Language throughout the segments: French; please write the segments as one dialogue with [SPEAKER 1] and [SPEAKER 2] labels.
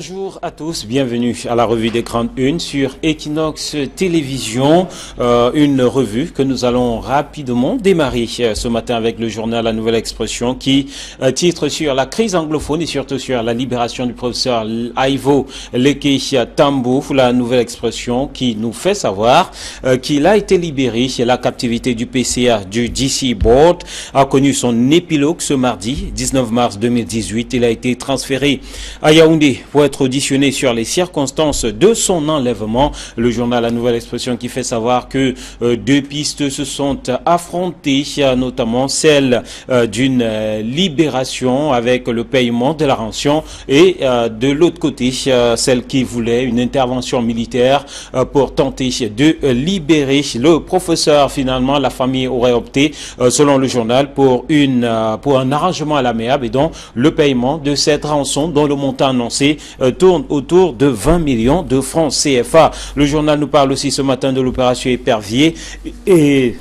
[SPEAKER 1] Bonjour à tous, bienvenue à la revue des grandes unes sur Equinox Télévision, une revue que nous allons rapidement démarrer ce matin avec le journal La Nouvelle Expression qui titre sur la crise anglophone et surtout sur la libération du professeur Ivo Lekey Tambou. La Nouvelle Expression qui nous fait savoir qu'il a été libéré. La captivité du PCA du DC Board a connu son épilogue ce mardi 19 mars 2018. Il a été transféré à Yaoundé pour être auditionné sur les circonstances de son enlèvement. Le journal La Nouvelle Expression qui fait savoir que deux pistes se sont affrontées, notamment celle d'une libération avec le paiement de la rançon et de l'autre côté celle qui voulait une intervention militaire pour tenter de libérer le professeur. Finalement, la famille aurait opté, selon le journal, pour un arrangement à l'amiable et donc le paiement de cette rançon dont le montant annoncé tourne autour de 20 millions de francs CFA. Le journal nous parle aussi ce matin de l'opération Épervier et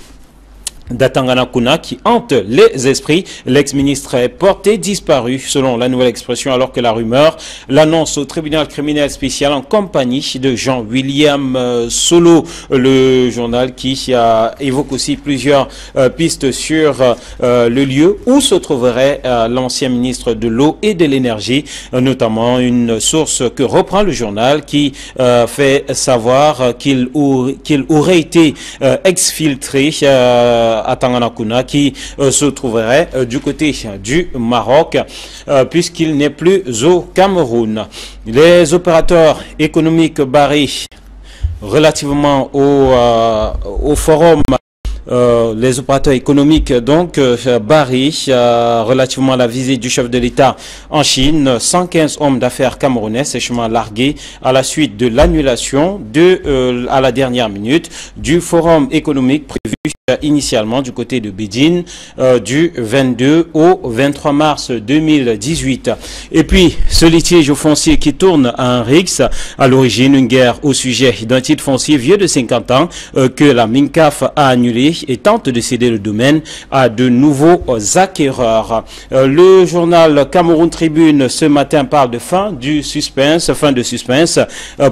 [SPEAKER 1] d'Atangana Kuna qui hante les esprits. L'ex-ministre est porté disparu selon La Nouvelle Expression alors que la rumeur l'annonce au tribunal criminel spécial en compagnie de Jean-William Solo. Le journal qui évoque aussi plusieurs pistes sur le lieu où se trouverait l'ancien ministre de l'eau et de l'énergie, notamment une source que reprend le journal qui fait savoir qu'il aurait été exfiltré à Tanganakuna qui se trouverait du côté du Maroc puisqu'il n'est plus au Cameroun. Les opérateurs économiques barrés relativement au forum les opérateurs économiques donc barrés relativement à la visite du chef de l'État en Chine. 115 hommes d'affaires camerounais sèchement largués à la suite de l'annulation à la dernière minute du forum économique prévu initialement du côté de Bédine du 22 au 23 mars 2018. Et puis ce litige foncier qui tourne à un RIX, à l'origine une guerre au sujet d'un titre foncier vieux de 50 ans que la MINCAF a annulé et tente de céder le domaine à de nouveaux acquéreurs. Le journal Cameroun Tribune ce matin parle de fin de suspense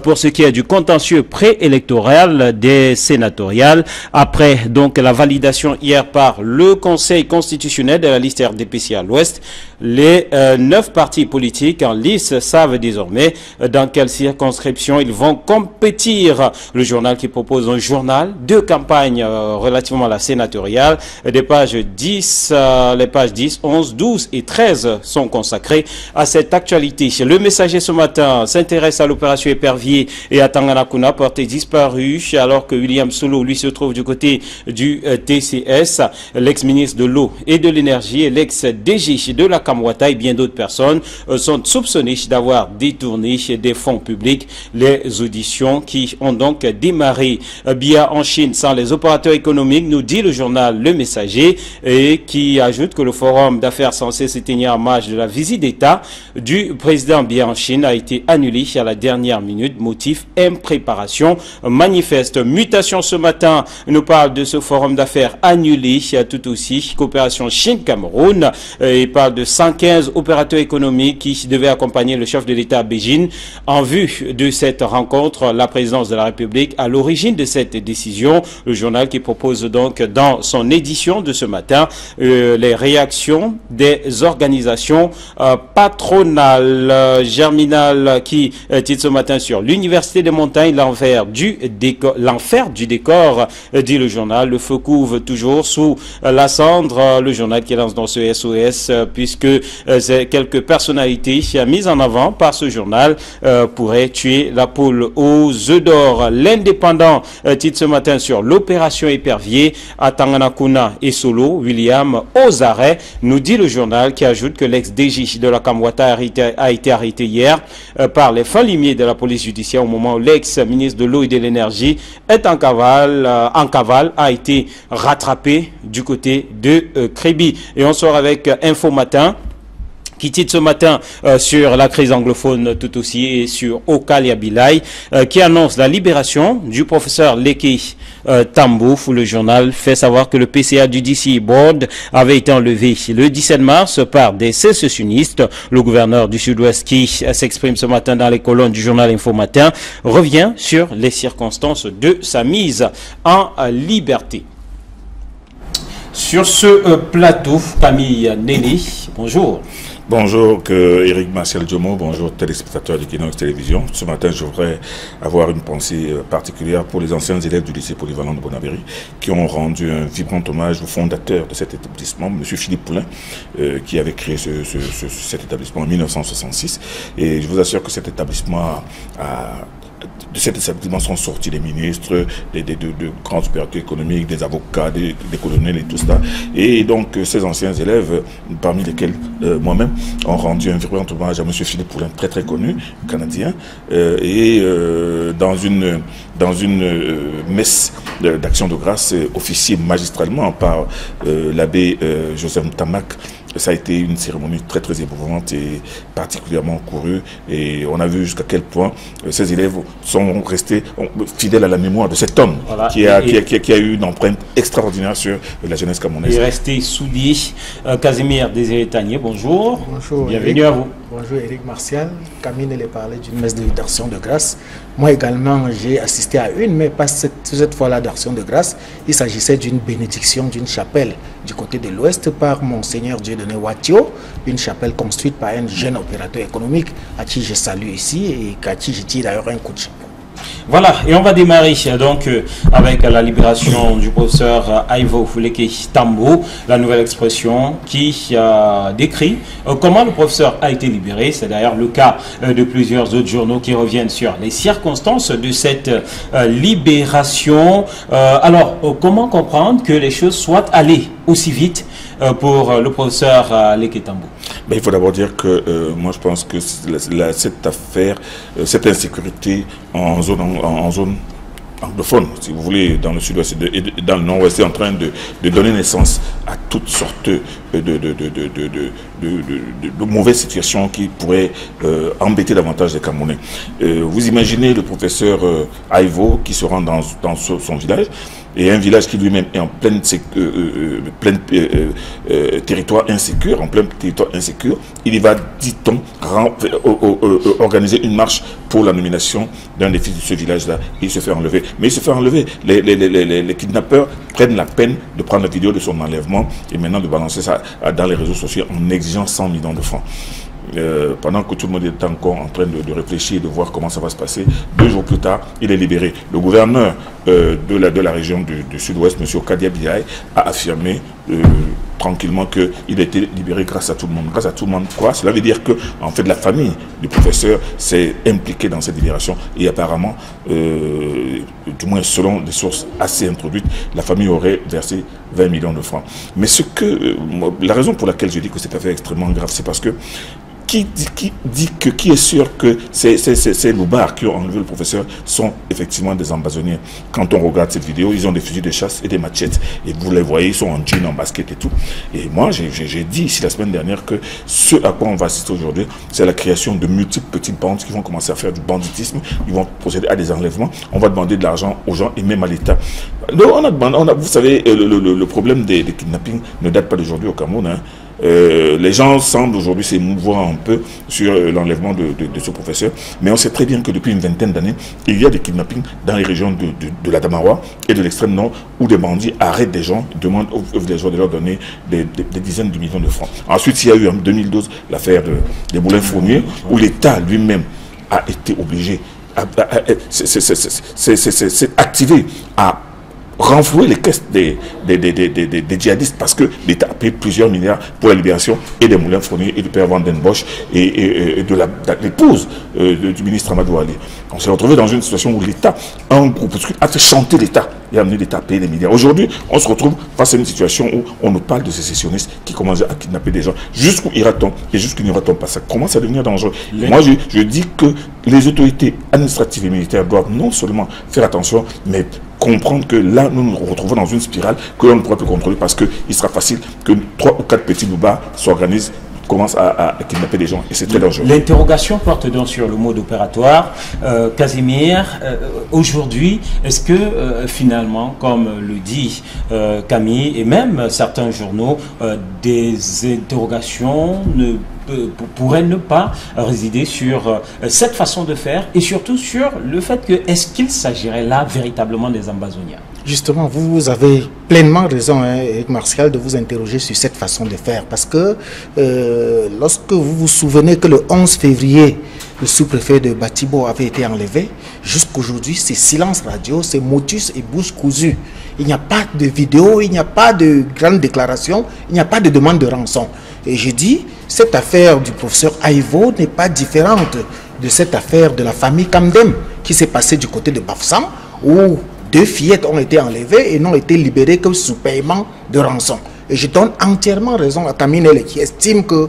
[SPEAKER 1] pour ce qui est du contentieux préélectoral des sénatoriales après donc la validation hier par le Conseil constitutionnel de la liste RDPC à l'Ouest. Les 9 partis politiques en lice savent désormais dans quelle circonscription ils vont compétir. Le journal qui propose un journal de campagne relativement à la sénatoriale. Des pages 10, les pages 10, 11, 12 et 13 sont consacrées à cette actualité. Le Messager ce matin s'intéresse à l'opération Épervier et à Tanganakuna porté disparu alors que William Solo lui se trouve du côté du TCS. L'ex-ministre de l'eau et de l'énergie et l'ex-DG de la Kamwata et bien d'autres personnes sont soupçonnés d'avoir détourné des fonds publics. Les auditions qui ont donc démarré bien en Chine sans les opérateurs économiques, nous dit le journal Le Messager, et qui ajoute que le forum d'affaires censé se tenir en marge de la visite d'État du président bien en Chine a été annulé à la dernière minute, motif impréparation manifeste. Mutation ce matin nous parle de ce forum d'affaires annulé, tout aussi coopération Chine-Cameroun, et parle de 115 opérateurs économiques qui devaient accompagner le chef de l'État à Beijing en vue de cette rencontre. La présidence de la République à l'origine de cette décision. Le journal qui propose donc dans son édition de ce matin les réactions des organisations patronales. Germinal qui titre ce matin sur l'université des montagnes, l'enfer du décor, dit le journal. Le feu couvre toujours sous la cendre. Le journal qui lance dans ce SOS puisque quelques personnalités mises en avant par ce journal pourraient tuer la poule aux œufs d'or. L'Indépendant titre ce matin sur l'opération Épervier à Tanganakuna et Solo, William aux arrêts, nous dit le journal qui ajoute que l'ex-DG de la Kamwata a été arrêté hier par les fins limiers de la police judiciaire au moment où l'ex-ministre de l'eau et de l'énergie est en cavale, a été rattrapé du côté de Créby. Et on sort avec Info Matin qui titre ce matin sur la crise anglophone tout aussi et sur Okali Abilai, qui annonce la libération du professeur Leke Tambou. Le journal fait savoir que le PCA du DC Board avait été enlevé le 17 mars par des sécessionnistes. Le gouverneur du Sud-Ouest qui s'exprime ce matin dans les colonnes du journal Info Matin revient sur les circonstances de sa mise en liberté. Sur ce plateau, Camille Nelly, bonjour.
[SPEAKER 2] Bonjour, Eric Martial Diomo, bonjour téléspectateurs d'Equinox Télévision. Ce matin, je voudrais avoir une pensée particulière pour les anciens élèves du lycée polyvalent de Bonabéry qui ont rendu un vibrant hommage au fondateur de cet établissement, M. Philippe Poulin, qui avait créé cet établissement en 1966. Et je vous assure que cet établissement de cet établissement sont sortis des ministres, de grands opérateurs économiques, des avocats, des colonels et tout ça. Et donc, ces anciens élèves, parmi lesquels moi-même, ont rendu un vibrant hommage à M. Philippe Poulin, très très connu, canadien, dans une messe d'action de grâce officiée magistralement par l'abbé Joseph Tamac. Ça a été une cérémonie très très émouvante et particulièrement courue, et on a vu jusqu'à quel point ces élèves sont restés fidèles à la mémoire de cet homme, voilà, qui a eu une empreinte extraordinaire sur la jeunesse camerounaise.
[SPEAKER 1] Il est resté soudé. Casimir Désiré-Tanier, bonjour.
[SPEAKER 3] Bonjour.
[SPEAKER 1] Bienvenue à vous.
[SPEAKER 3] Bonjour Eric Martial. Camille allait parler d'une messe d'action de grâce. Moi également, j'ai assisté à une, mais pas cette fois-là d'action de grâce. Il s'agissait d'une bénédiction d'une chapelle du côté de l'Ouest par Monseigneur Dieudonné Watio, une chapelle construite par un jeune opérateur économique à qui je salue ici et à qui je tire d'ailleurs un coup de chapeau.
[SPEAKER 1] Voilà, et on va démarrer donc avec la libération du professeur Ivo Leke Tambou, la nouvelle expression qui décrit comment le professeur a été libéré. C'est d'ailleurs le cas de plusieurs autres journaux qui reviennent sur les circonstances de cette libération. Alors, comment comprendre que les choses soient allées aussi vite pour le professeur Leke Tambou?
[SPEAKER 2] Ben, il faut d'abord dire que moi je pense que cette affaire, cette insécurité en zone anglophone, si vous voulez, dans le sud-ouest et dans le nord-ouest, est en train de donner naissance à toutes sortes de mauvaises situations qui pourraient embêter davantage les Camerounais. Vous imaginez le professeur Ivo qui se rend dans son village, et un village qui lui-même est en plein territoire insécure, il y va, dit-on, organiser une marche pour la nomination d'un des fils de ce village-là. Il se fait enlever. Mais il se fait enlever. Les kidnappeurs prennent la peine de prendre la vidéo de son enlèvement et maintenant de balancer ça dans les réseaux sociaux en exigeant 100 millions de francs. Pendant que tout le monde est encore en train de réfléchir, de voir comment ça va se passer, 2 jours plus tard, il est libéré. Le gouverneur de la région du Sud-Ouest, M. Okali Abilai, a affirmé tranquillement qu'il a été libéré grâce à tout le monde. Grâce à tout le monde, quoi? Cela veut dire que, en fait, la famille du professeur s'est impliquée dans cette libération et apparemment, du moins selon des sources assez introduites, la famille aurait versé 20 millions de francs. Mais la raison pour laquelle je dis que cette affaire est extrêmement grave, c'est parce que qui est sûr que ces loupards qui ont enlevé le professeur sont effectivement des ambazoniers? Quand on regarde cette vidéo, ils ont des fusils de chasse et des machettes. Et vous les voyez, ils sont en jean, en basket et tout. Et moi, j'ai dit ici la semaine dernière que ce à quoi on va assister aujourd'hui, c'est la création de multiples petites bandes qui vont commencer à faire du banditisme. Ils vont procéder à des enlèvements. On va demander de l'argent aux gens et même à l'État. Vous savez, le problème des kidnappings ne date pas d'aujourd'hui au Cameroun, hein. Les gens semblent aujourd'hui s'émouvoir un peu sur l'enlèvement de ce professeur, mais on sait très bien que depuis une vingtaine d'années, il y a des kidnappings dans les régions de la Damaroa et de l'extrême nord, où des bandits arrêtent des gens, demandent aux villageois de leur donner des dizaines de millions de francs. Ensuite, il y a eu en 2012 l'affaire des moulins fourniers, où l'État lui-même a été obligé, c'est activé à renflouer les caisses des djihadistes parce que l'État a payé plusieurs milliards pour la libération et des moulins fourniers et du père Van Den Bosch et de l'épouse du ministre Amadou Ali. On s'est retrouvé dans une situation où l'État, un groupe, a fait chanter l'État et a amené l'État à payer des milliards. Aujourd'hui, on se retrouve face à une situation où on nous parle de sécessionnistes qui commencent à kidnapper des gens. Jusqu'où ira-t-on et jusqu'où n'ira-t-on pas? Ça commence à devenir dangereux. Moi, je dis que les autorités administratives et militaires doivent non seulement faire attention, mais comprendre que là, nous nous retrouvons dans une spirale que l'on ne pourra plus contrôler parce qu'il sera facile que 3 ou 4 petits loupards s'organisent commencent à kidnapper des gens. Et c'est très dangereux.
[SPEAKER 1] L'interrogation porte donc sur le mode opératoire. Casimir, aujourd'hui, est-ce que finalement, comme le dit Camille et même certains journaux, des interrogations pourraient ne pas résider sur cette façon de faire et surtout sur le fait que est-ce qu'il s'agirait là véritablement des Ambazoniens? Justement,
[SPEAKER 3] vous avez pleinement raison, hein, Eric Martial, de vous interroger sur cette façon de faire parce que lorsque vous vous souvenez que le 11 février, le sous-préfet de Batibo avait été enlevé, jusqu'aujourd'hui, c'est silence radio, c'est motus et bouche cousue. Il n'y a pas de vidéo, il n'y a pas de grande déclaration, il n'y a pas de demande de rançon. Et je dis, cette affaire du professeur Aïvo n'est pas différente de cette affaire de la famille Kamdem qui s'est passée du côté de Bafoussam, où 2 fillettes ont été enlevées et n'ont été libérées que sous paiement de rançon. Et je donne entièrement raison à Kaminele qui estime que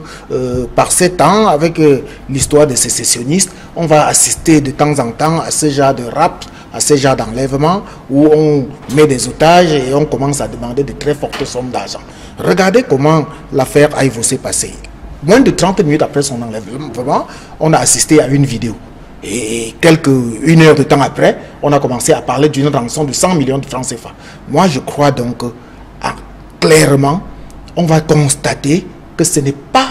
[SPEAKER 3] par ces temps, avec l'histoire des sécessionnistes, on va assister de temps en temps à ce genre de rap, à ce genre d'enlèvement où on met des otages et on commence à demander de très fortes sommes d'argent. Regardez comment l'affaire Aïvo s'est passée. Moins de 30 minutes après son enlèvement, on a assisté à une vidéo. Et une heure de temps après, on a commencé à parler d'une rançon de 100 millions de francs CFA. Moi, je crois donc clairement, on va constater que ce n'est pas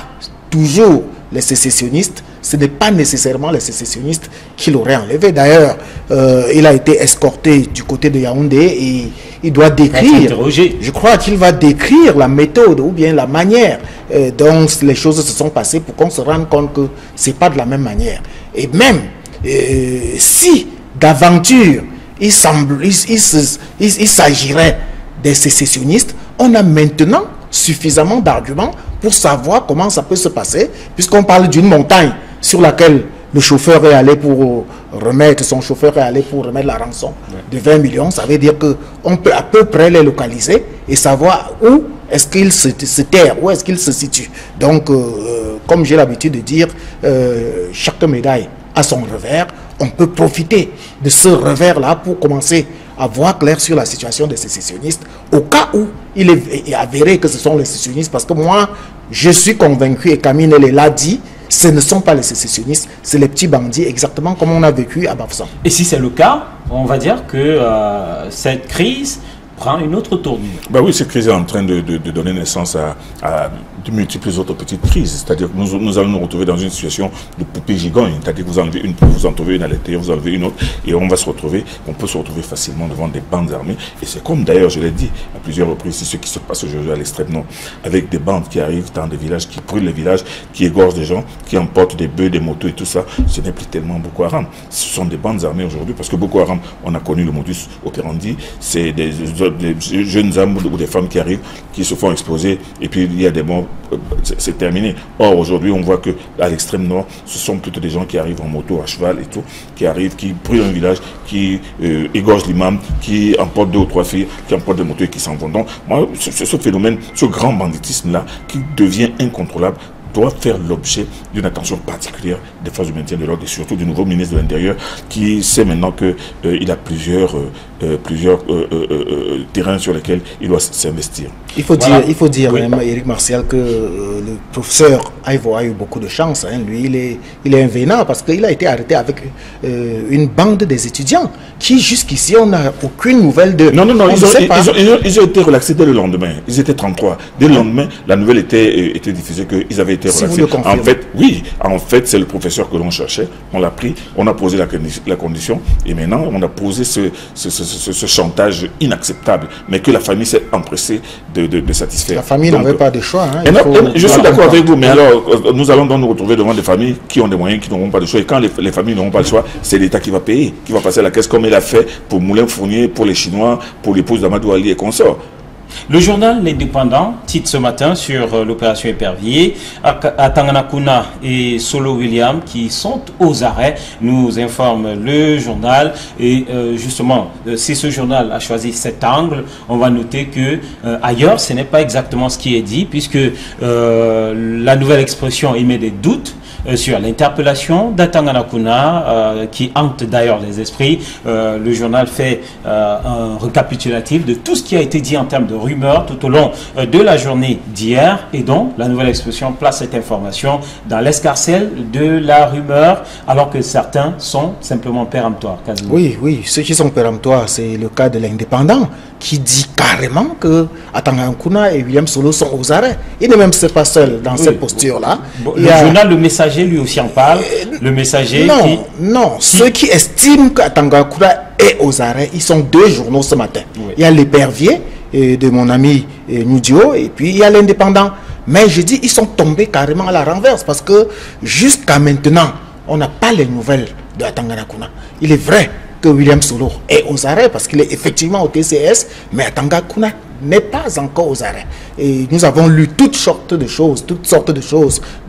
[SPEAKER 3] toujours les sécessionnistes, ce n'est pas nécessairement les sécessionnistes qui l'auraient enlevé. D'ailleurs, il a été escorté du côté de Yaoundé et il doit décrire, je crois qu'il va décrire la méthode ou bien la manière dont les choses se sont passées pour qu'on se rende compte que ce n'est pas de la même manière. Et même si d'aventure il s'agirait des sécessionnistes, on a maintenant suffisamment d'arguments pour savoir comment ça peut se passer, puisqu'on parle d'une montagne sur laquelle le chauffeur est allé pour remettre, son chauffeur est allé pour remettre la rançon de 20 millions. Ça veut dire qu'on peut à peu près les localiser et savoir où est-ce qu'ils se terrent, où est-ce qu'ils se situent. Donc, comme j'ai l'habitude de dire, chaque médaille a son revers. On peut profiter de ce revers-là pour commencer à voir clair sur la situation des sécessionnistes, au cas où il est avéré que ce sont les sécessionnistes, parce que moi, je suis convaincu, et Camille l'a dit, ce ne sont pas les sécessionnistes, c'est les petits bandits, exactement comme on a vécu à Bafoussam.
[SPEAKER 1] Et si c'est le cas, on va dire que cette crise prend une autre tournure.
[SPEAKER 2] Bah oui, cette crise est en train de donner naissance à de multiples autres petites crises. C'est-à-dire que nous allons nous retrouver dans une situation de poupée gigogne. C'est-à-dire que vous enlevez une poupée, vous en trouvez une à l'intérieur, vous enlevez une autre, et on peut se retrouver facilement devant des bandes armées. Et c'est comme d'ailleurs, je l'ai dit à plusieurs reprises, c'est ce qui se passe aujourd'hui à l'extrême nord, avec des bandes qui arrivent dans des villages, qui brûlent les villages, qui égorgent des gens, qui emportent des bœufs, des motos et tout ça. Ce n'est plus tellement Boko Haram. Ce sont des bandes armées aujourd'hui, parce que Boko Haram, on a connu le modus operandi, c'est des jeunes hommes ou des femmes qui arrivent, qui se font exploser, et puis il y a des morts, c'est terminé. Or, aujourd'hui, on voit que à l'extrême nord, ce sont plutôt des gens qui arrivent en moto, à cheval et tout, qui arrivent, qui brûlent un village, qui égorgent l'imam, qui emportent 2 ou 3 filles, qui emportent des motos et qui s'en vont. Donc, moi, ce phénomène, ce grand banditisme-là, qui devient incontrôlable, doit faire l'objet d'une attention particulière des forces de maintien de l'ordre et surtout du nouveau ministre de l'Intérieur qui sait maintenant qu'il a plusieurs terrains sur lesquels il doit s'investir.
[SPEAKER 3] Il faut dire, oui, même, Eric Martial, que le professeur Aïvo a eu beaucoup de chance. Hein. Lui, il est un vénard parce qu'il a été arrêté avec une bande des étudiants qui, jusqu'ici, on n'a aucune nouvelle de...
[SPEAKER 2] Non, ils ont été relaxés dès le lendemain. Ils étaient 33. Dès le lendemain, la nouvelle était diffusée qu'ils avaient été relaxés. En fait, oui, c'est le professeur que l'on cherchait. On l'a pris, on a posé la condition et maintenant, on a posé ce chantage inacceptable, mais que la famille s'est empressée de satisfaire.
[SPEAKER 3] La famille n'avait pas de choix. Hein.
[SPEAKER 2] Je suis d'accord avec vous, mais alors, nous allons donc nous retrouver devant des familles qui ont des moyens, qui n'auront pas de choix. Et quand les familles n'auront pas de choix, c'est l'État qui va payer, qui va passer à la caisse comme il a fait pour Moulin Fournier, pour les Chinois, pour l'épouse d'Amadou Ali et consorts.
[SPEAKER 1] Le journal L'Indépendant titre ce matin sur l'opération Épervier à Tanganakuna et Solo William qui sont aux arrêts, nous informe le journal. Et justement, si ce journal a choisi cet angle, on va noter que ailleurs, ce n'est pas exactement ce qui est dit, puisque la nouvelle expression y met des doutes sur l'interpellation d'Atanganakuna qui hante d'ailleurs les esprits. Le journal fait un récapitulatif de tout ce qui a été dit en termes de rumeurs tout au long de la journée d'hier. Et donc, la Nouvelle Expression place cette information dans l'escarcelle de la rumeur, alors que certains sont simplement péremptoires.
[SPEAKER 3] Oui, ceux qui sont péremptoires, c'est le cas de l'Indépendant, qui dit carrément que Atangana Kuna et William Solo sont aux arrêts. Il n'est même pas seul dans cette posture-là.
[SPEAKER 1] Le journal Le Messager, lui aussi en parle. Le Messager
[SPEAKER 3] ceux qui estiment qu'Atangana Kuna est aux arrêts, ils sont deux journaux ce matin. Oui. Il y a l'Épervier de mon ami Nudio, et puis il y a l'Indépendant. Mais je dis, ils sont tombés carrément à la renverse, parce que jusqu'à maintenant, on n'a pas les nouvelles de Atangana Kuna. Il est vrai que William Solo est aux arrêts, parce qu'il est effectivement au TCS, mais Atangana Kuna n'est pas encore aux arrêts. Et nous avons lu toutes sortes de choses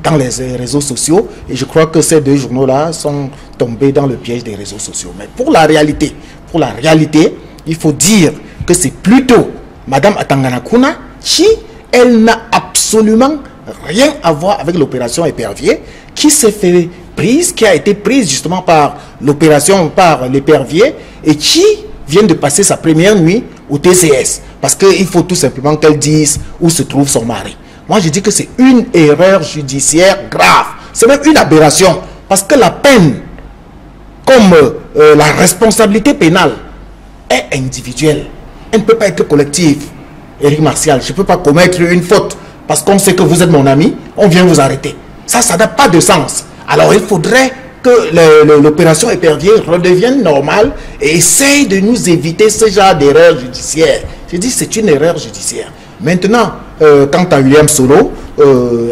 [SPEAKER 3] dans les réseaux sociaux, et je crois que ces deux journaux-là sont tombés dans le piège des réseaux sociaux. Mais pour la réalité, il faut dire que c'est plutôt Madame Atangana Kuna qui, elle n'a absolument rien à voir avec l'opération Épervier, qui s'est fait prise, qui a été prise justement par l'opération, par l'Épervier, et qui vient de passer sa première nuit au TCS. Parce qu'il faut tout simplement qu'elle dise où se trouve son mari. Moi, je dis que c'est une erreur judiciaire grave. C'est même une aberration. Parce que la peine, comme la responsabilité pénale, est individuelle. Elle ne peut pas être collective. Éric Martial, je ne peux pas commettre une faute parce qu'on sait que vous êtes mon ami, on vient vous arrêter. Ça n'a pas de sens. Alors, il faudrait que l'opération Épervier redevienne normale et essaye de nous éviter ce genre d'erreur judiciaire. Je dis c'est une erreur judiciaire. Maintenant, quant à William Solo,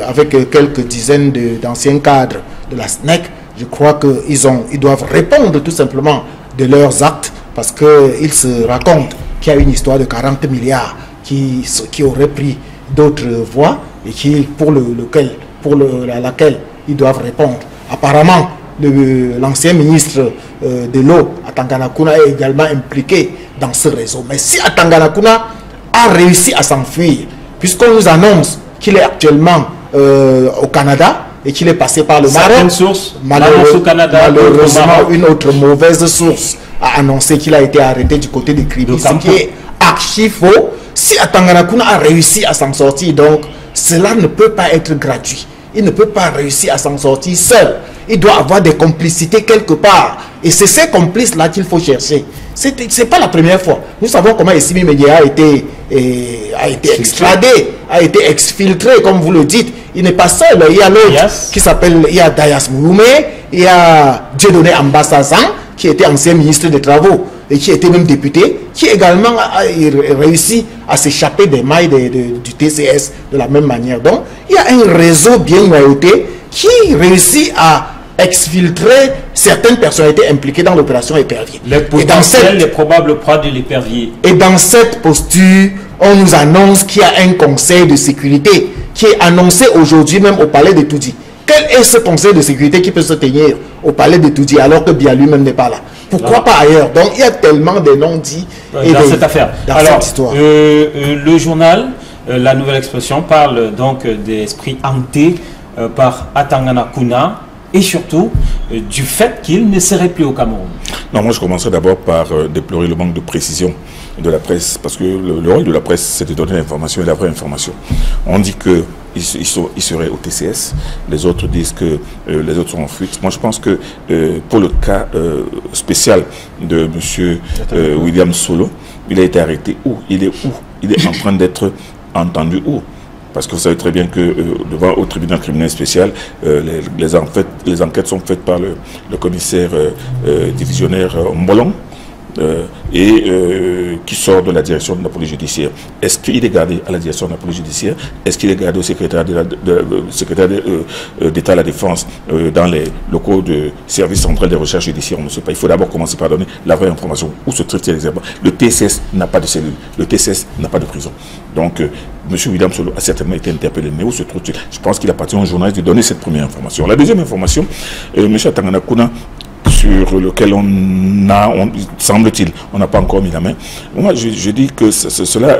[SPEAKER 3] avec quelques dizaines d'anciens cadres de la SNEC, je crois qu'ils doivent répondre tout simplement de leurs actes, parce qu'ils se racontent qu'il y a une histoire de 40 milliards qui aurait pris d'autres voies et pour laquelle ils doivent répondre. Apparemment, l'ancien ministre de l'eau, Atangana Kuna, est également impliqué dans ce réseau. Mais si Atangana Kuna a réussi à s'enfuir, puisqu'on nous annonce qu'il est actuellement au Canada et qu'il est passé par le Maroc, malheureusement, une autre mauvaise source a annoncé qu'il a été arrêté du côté de Kribi, ce qui est archi faux. Si Atangana Kuna a réussi à s'en sortir, donc cela ne peut pas être gratuit. Il ne peut pas réussir à s'en sortir seul. Il doit avoir des complicités quelque part. Et c'est ces complices-là qu'il faut chercher. Ce n'est pas la première fois. Nous savons comment Essimi Media a été extradé, a été exfiltré, comme vous le dites. Il n'est pas seul. Il y a l'autre qui s'appelle, il y a Dayas Mouloumé, il y a Dieudonné Ambassazan, qui était ancien ministre des Travaux et qui était même député, qui également a réussi à s'échapper des mailles du TCS de la même manière. Donc, il y a un réseau bien noyauté qui réussit à exfiltrer certaines personnalités impliquées dans l'opération Épervier.
[SPEAKER 1] Les probables proies de l'Épervier.
[SPEAKER 3] Et dans cette posture, on nous annonce qu'il y a un conseil de sécurité qui est annoncé aujourd'hui même au palais de Toudi. Quel est ce conseil de sécurité qui peut se tenir au palais de Toudi alors que Bia lui-même n'est pas là? Pourquoi pas ailleurs? Donc il y a tellement de non-dits
[SPEAKER 1] dans cette affaire. Alors,
[SPEAKER 3] cette histoire.
[SPEAKER 1] Le journal, La Nouvelle Expression, parle donc des esprits hantés par Atangana Kuna et surtout du fait qu'il ne serait plus au Cameroun.
[SPEAKER 2] Non, moi je commencerai d'abord par déplorer le manque de précision de la presse, parce que le rôle de la presse, c'est de donner l'information et la vraie information. On dit qu'ils seraient au TCS, les autres disent que les autres sont en fuite. Moi je pense que pour le cas spécial de M. William Solo, il a été arrêté où? Il est où? Il est en train d'être entendu où? Parce que vous savez très bien que au tribunal criminel spécial, les enquêtes sont faites par le commissaire divisionnaire Mbolong qui sort de la direction de la police judiciaire. Est-ce qu'il est gardé à la direction de la police judiciaire? Est-ce qu'il est gardé au secrétaire d'État à la Défense dans les locaux de service central des recherches judiciaires? On ne sait pas. Il faut d'abord commencer par donner la vraie information. Où se trouve-t-il exactement? Le TCS n'a pas de cellule. Le TCS n'a pas de prison. Donc, M. William Solo a certainement été interpellé. Mais où se trouve-t-il? Je pense qu'il appartient aux journalistes de donner cette première information. La deuxième information, M. Atangana Kuna, sur lequel semble-t-il, on n'a pas encore mis la main. Moi, je dis que cela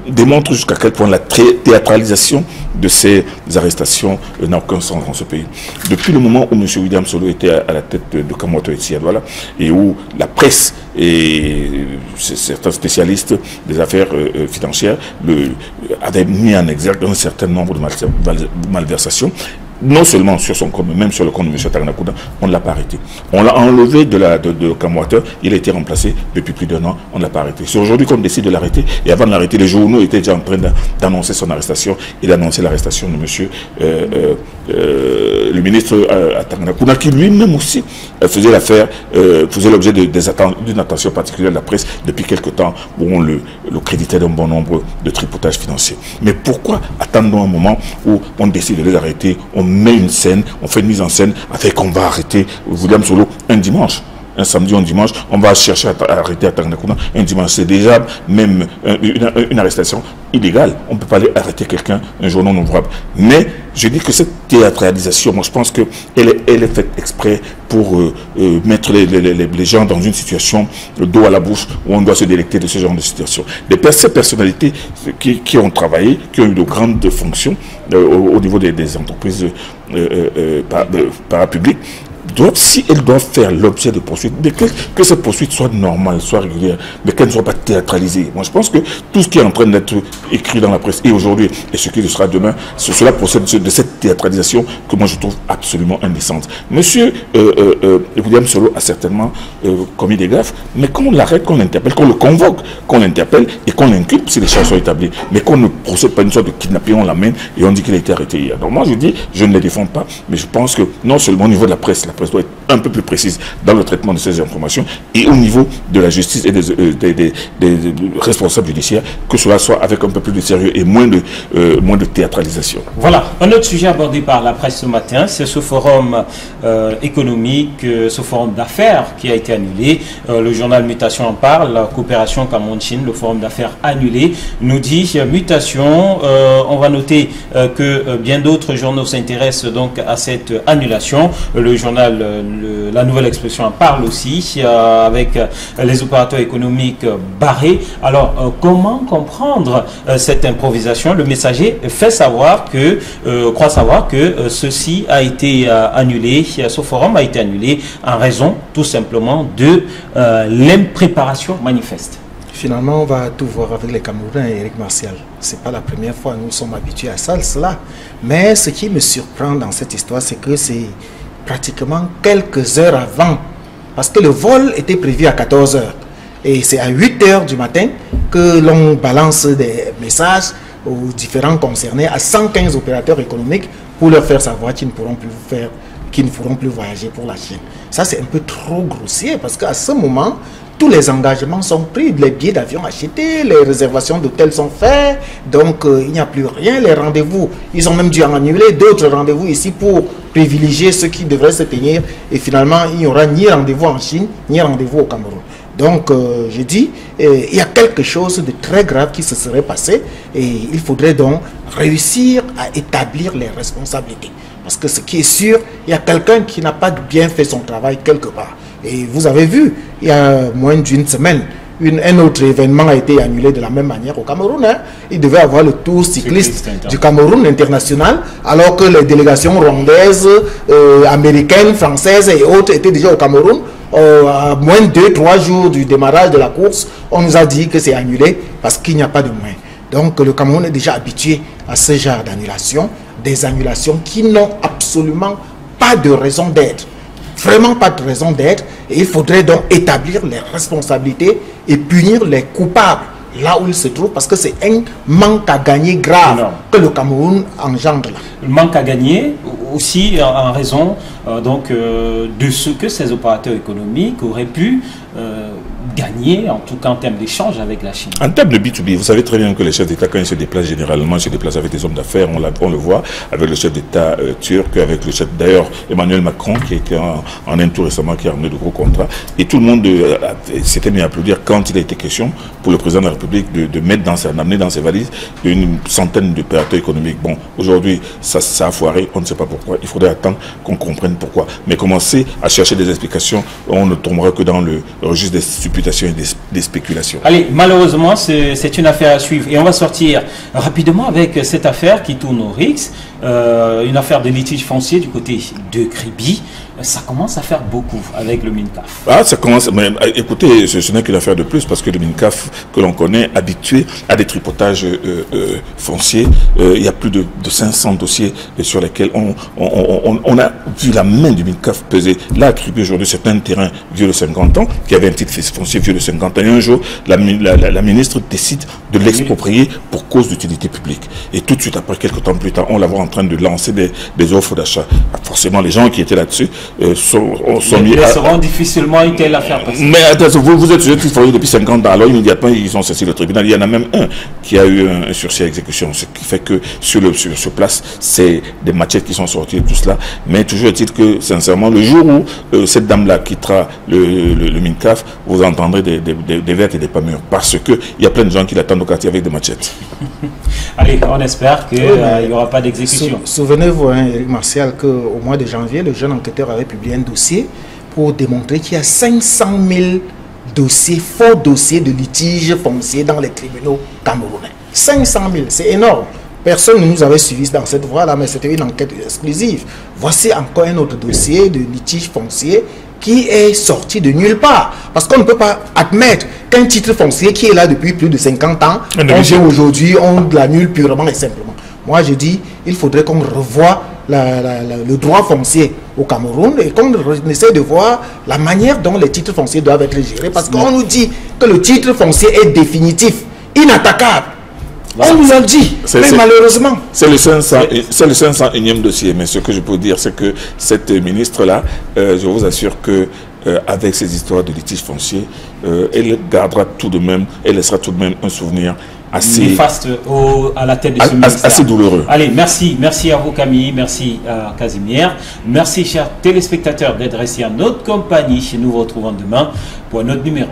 [SPEAKER 2] démontre jusqu'à quel point la théâtralisation de ces arrestations n'a aucun sens dans ce pays. Depuis le moment où M. William Solo était à la tête de Kamwatu Etsiadouala et où la presse et certains spécialistes des affaires financières avaient mis en exergue un certain nombre de malversations, non seulement sur son compte, mais même sur le compte de M. Taganakouda, on ne l'a pas arrêté. On l'a enlevé de Kamwatu, il a été remplacé depuis plus d'1 an, on ne l'a pas arrêté. C'est aujourd'hui qu'on décide de l'arrêter, et avant de l'arrêter, les journaux étaient déjà en train d'annoncer son arrestation. Il a annoncé l'arrestation de M. Le ministre Taganakouda, qui lui-même aussi faisait l'objet d'une attention particulière de la presse depuis quelque temps, où on le créditait d'un bon nombre de tripotages financiers. Mais pourquoi attendons un moment où on décide de les arrêter, on met une scène, on fait une mise en scène avec qu'on va arrêter William Solo un dimanche, un samedi ou un dimanche, on va chercher à arrêter à Taganakouda un dimanche. C'est déjà même une arrestation illégale. On ne peut pas aller arrêter quelqu'un un jour non ouvrable. Mais je dis que cette théâtralisation, moi je pense qu'elle est faite exprès pour mettre les gens dans une situation d'eau à la bouche où on doit se délecter de ce genre de situation. Ces personnalités qui ont travaillé, qui ont eu de grandes fonctions au niveau des entreprises parapubliques, si elles doivent faire l'objet de poursuites, que ces poursuites soient normales, soient régulières, mais qu'elles ne soient pas théâtralisées. Moi, je pense que tout ce qui est en train d'être écrit dans la presse, et aujourd'hui, et ce qui le sera demain, cela procède de cette théâtralisation que moi je trouve absolument indécente. Monsieur William Solo a certainement commis des gaffes, mais qu'on l'arrête, qu'on l'interpelle, qu'on le convoque, qu'on l'interpelle et qu'on l'inculpe si les choses sont établies, mais qu'on ne procède pas une sorte de kidnapping, on l'amène et on dit qu'il a été arrêté hier. Donc moi je dis, je ne les défends pas, mais je pense que non seulement au niveau de la presse doit être un peu plus précise dans le traitement de ces informations et au niveau de la justice et des responsables judiciaires, que cela soit avec un peu plus de sérieux et moins de théâtralisation.
[SPEAKER 1] Voilà, un autre sujet abordé par la presse ce matin, c'est ce forum économique, ce forum d'affaires qui a été annulé. Le journal Mutation en parle, la coopération Cameroun-Chine, le forum d'affaires annulé, nous dit Mutation. On va noter que bien d'autres journaux s'intéressent donc à cette annulation. Le journal La Nouvelle Expression en parle aussi, avec les opérateurs économiques barrés. Alors, comment comprendre cette improvisation? Le Messager croit savoir que ceci a été annulé, ce forum a été annulé en raison tout simplement de l'impréparation manifeste.
[SPEAKER 3] Finalement, on va tout voir avec les Camerounais et Eric Martial. Ce n'est pas la première fois, nous sommes habitués à ça, cela. Mais ce qui me surprend dans cette histoire, c'est que c'est pratiquement quelques heures avant, parce que le vol était prévu à 14 h et c'est à 8 h du matin que l'on balance des messages aux différents concernés, à 115 opérateurs économiques, pour leur faire savoir qu'ils ne pourront plus voyager pour la Chine. Ça, c'est un peu trop grossier, parce qu'à ce moment, tous les engagements sont pris, les billets d'avion achetés, les réservations d'hôtels sont faites, donc il n'y a plus rien, les rendez-vous, ils ont même dû annuler d'autres rendez-vous ici pour privilégier ceux qui devraient se tenir, et finalement il n'y aura ni rendez-vous en Chine, ni rendez-vous au Cameroun. Donc je dis, il y a quelque chose de très grave qui se serait passé, et il faudrait donc réussir à établir les responsabilités. Parce que ce qui est sûr, il y a quelqu'un qui n'a pas bien fait son travail quelque part. Et vous avez vu, il y a moins d'une semaine, un autre événement a été annulé de la même manière au Cameroun. Il devait avoir le tour cycliste du Cameroun international, alors que les délégations rwandaises, américaines, françaises et autres étaient déjà au Cameroun. À moins de 2-3 jours du démarrage de la course, on nous a dit que c'est annulé parce qu'il n'y a pas de moyens. Donc le Cameroun est déjà habitué à ce genre d'annulation, des annulations qui n'ont absolument pas de raison d'être. Vraiment pas de raison d'être, et il faudrait donc établir les responsabilités et punir les coupables là où ils se trouvent, parce que c'est un manque à gagner grave que le Cameroun engendre là.
[SPEAKER 1] Le manque à gagner aussi en raison de ce que ces opérateurs économiques auraient pu gagner, en tout cas en termes d'échange avec la Chine?
[SPEAKER 2] En termes de B2B, vous savez très bien que les chefs d'État, quand ils se déplacent, généralement, ils se déplacent avec des hommes d'affaires. On le voit avec le chef d'État turc, avec le chef, d'ailleurs, Emmanuel Macron, qui était en Inde tout récemment, qui a ramené de gros contrats. Et tout le monde s'était mis à applaudir quand il a été question pour le président de la République d'amener dans ses valises une centaine d'opérateurs économiques. Bon, aujourd'hui, ça a foiré, on ne sait pas pourquoi. Il faudrait attendre qu'on comprenne pourquoi. Mais commencer à chercher des explications, on ne tombera que dans le registre des supputations et des spéculations.
[SPEAKER 1] Allez, malheureusement, c'est une affaire à suivre. Et on va sortir rapidement avec cette affaire qui tourne au RIX, une affaire de litige foncier du côté de Kribi. Ça commence à faire beaucoup avec le MINCAF.
[SPEAKER 2] Ah, ça commence. Mais écoutez, ce n'est qu'une affaire de plus parce que le MINCAF que l'on connaît, habitué à des tripotages fonciers, il y a plus de 500 dossiers sur lesquels on a vu la main du MINCAF peser. Là, attribué aujourd'hui, c'est un terrain vieux de 50 ans qui avait un titre foncier vieux de 50 ans. Et un jour, la ministre décide de l'exproprier pour cause d'utilité publique. Et tout de suite, après, quelques temps plus tard, on la voit en train de lancer des offres d'achat. Forcément, les gens qui étaient là-dessus sont mis à...
[SPEAKER 1] seront difficilement une telle affaire passée.
[SPEAKER 2] Mais attends, vous êtes sujet de titre foncier depuis 50 ans. Alors, immédiatement, ils ont saisi le tribunal. Il y en a même un qui a eu un sursis à exécution. Ce qui fait que sur place, c'est des machettes qui sont sorties et tout cela. Mais toujours est-il que, sincèrement, le jour où cette dame-là quittera le MINCAF, vous entendrez des vertes et des pas mûres. Parce qu'il y a plein de gens qui l'attendent au quartier avec des machettes.
[SPEAKER 1] Allez, on espère qu'il n'y aura pas d'exécution.
[SPEAKER 3] Souvenez-vous, hein, Eric Martial, qu'au mois de janvier, le jeune enquêteur avait publié un dossier pour démontrer qu'il y a 500 000 dossiers, faux dossiers de litige foncier dans les tribunaux camerounais. 500 000, c'est énorme. Personne ne nous avait suivis dans cette voie-là, mais c'était une enquête exclusive. Voici encore un autre dossier de litige foncier qui est sorti de nulle part. Parce qu'on ne peut pas admettre qu'un titre foncier qui est là depuis plus de 50 ans, aujourd'hui, on l'annule purement et simplement. Moi, je dis, il faudrait qu'on revoie le droit foncier au Cameroun et qu'on essaie de voir la manière dont les titres fonciers doivent être gérés. Parce qu'on nous dit que le titre foncier est définitif, inattaquable. On nous l'a dit, mais malheureusement.
[SPEAKER 2] C'est le 501e dossier. Mais ce que je peux dire, c'est que cette ministre-là, je vous assure que avec ces histoires de litige foncier, elle gardera tout de même, elle laissera tout de même un souvenir assez
[SPEAKER 1] néfaste à la tête de ce ministère.
[SPEAKER 2] Assez douloureux.
[SPEAKER 1] Allez, merci à vous Camille, merci à Casimir, merci chers téléspectateurs d'être restés en notre compagnie. Nous vous retrouvons demain pour un autre numéro.